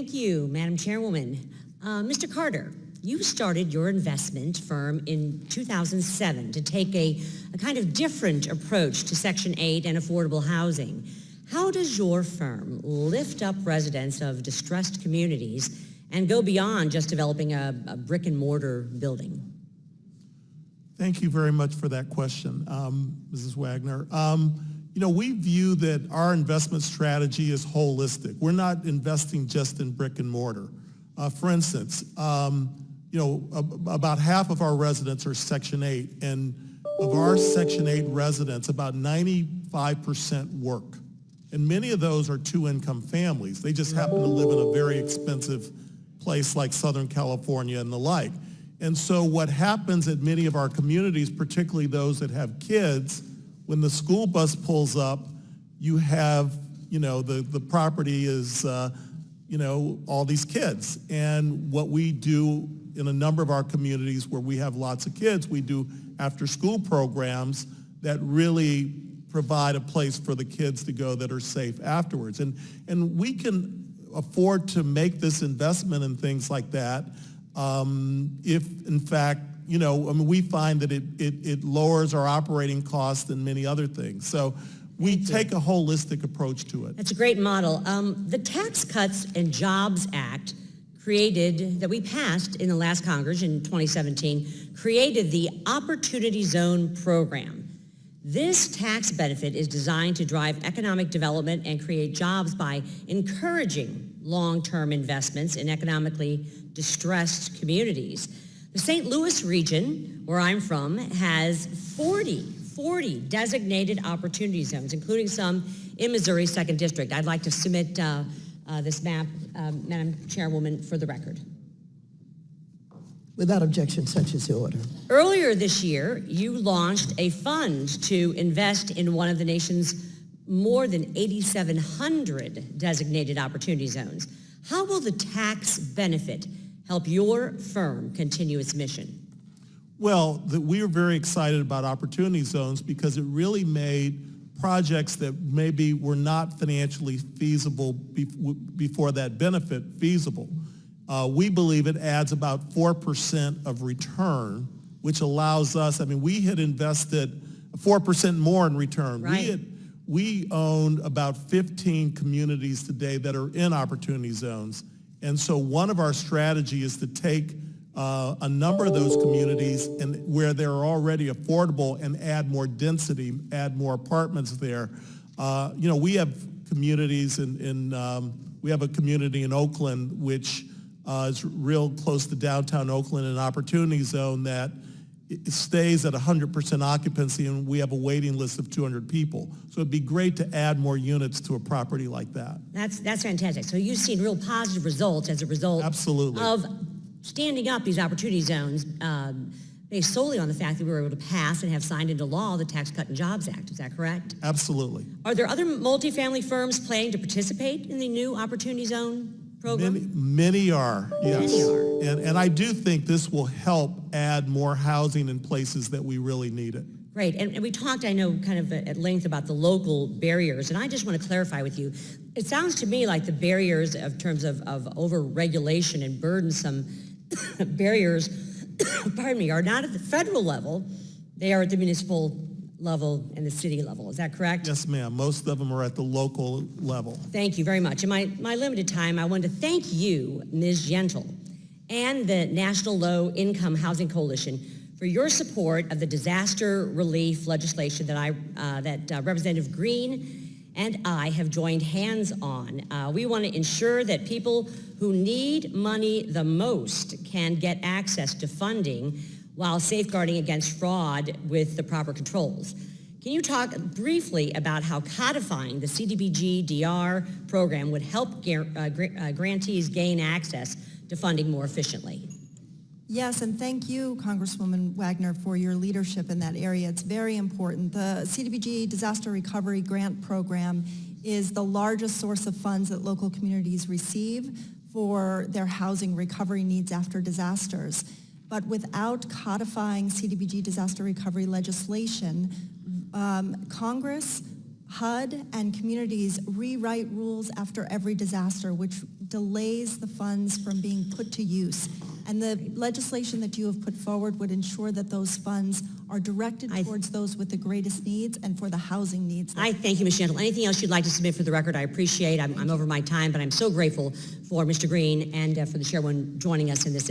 Thank you, Madam Chairwoman. Mr. Carter, you started your investment firm in 2007 to take a kind of different approach to Section 8 and affordable housing. How does your firm lift up residents of distressed communities and go beyond just developing a brick and mortar building? Thank you very much for that question, Mrs. Wagner. We view that our investment strategy is holistic. We're not investing just in brick and mortar. For instance, about half of our residents are Section 8, and of our Section 8 residents, about 95% work. And many of those are two-income families. They just happen to live in a very expensive place like Southern California and the like. And so what happens at many of our communities, particularly those that have kids, when the school bus pulls up, you have, the property is, all these kids. And what we do in a number of our communities where we have lots of kids, we do after-school programs that really provide a place for the kids to go that are safe afterwards. And we can afford to make this investment in things like that if, in fact, we find that it lowers our operating costs and many other things. So we take a holistic approach to it. That's a great model. The Tax Cuts and Jobs Act that we passed in the last Congress in 2017, created the Opportunity Zone program. This tax benefit is designed to drive economic development and create jobs by encouraging long-term investments in economically distressed communities. The St. Louis region, where I'm from, has 40 designated opportunity zones, including some in Missouri's 2nd District. I'd like to submit this map, Madam Chairwoman, for the record. Without objection, such is the order. Earlier this year, you launched a fund to invest in one of the nation's more than 8,700 designated opportunity zones. How will the tax benefit help your firm continue its mission? Well, we are very excited about opportunity zones because it really made projects that maybe were not financially feasible before that benefit feasible. We believe it adds about 4% of return, which allows us, we had invested 4% more in return. Right. We own about 15 communities today that are in opportunity zones. And so one of our strategy is to take a number of those communities and where they're already affordable and add more density, add more apartments there. We have communities we have a community in Oakland, which is real close to downtown Oakland, an opportunity zone that it stays at 100% occupancy, and we have a waiting list of 200 people. So it'd be great to add more units to a property like that. That's fantastic. So you've seen real positive results as a result Absolutely. Of standing up these opportunity zones based solely on the fact that we were able to pass and have signed into law the Tax Cut and Jobs Act. Is that correct? Absolutely. Are there other multifamily firms planning to participate in the new Opportunity Zone program? Many are, yes. Many are. And I do think this will help add more housing in places that we really need it. Great. And we talked, I know, kind of at length about the local barriers, and I just want to clarify with you. It sounds to me like the barriers in terms of over-regulation and burdensome barriers, pardon me, are not at the federal level. They are at the municipal level and the city level. Is that correct? Yes, ma'am. Most of them are at the local level. Thank you very much. In my limited time, I wanted to thank you, Ms. Gentle, and the National Low Income Housing Coalition for your support of the disaster relief legislation that Representative Green and I have joined hands on. We want to ensure that people who need money the most can get access to funding while safeguarding against fraud with the proper controls. Can you talk briefly about how codifying the CDBG-DR program would help grantees gain access to funding more efficiently? Yes, and thank you, Congresswoman Wagner, for your leadership in that area. It's very important. The CDBG Disaster Recovery Grant Program is the largest source of funds that local communities receive for their housing recovery needs after disasters. But without codifying CDBG disaster recovery legislation, Congress HUD and communities rewrite rules after every disaster, which delays the funds from being put to use. And the legislation that you have put forward would ensure that those funds are directed towards those with the greatest needs and for the housing needs. I thank you, Ms. Gentle. Anything else you'd like to submit for the record, I appreciate. I'm over my time, but I'm so grateful for Mr. Green and for the chairwoman joining us in this.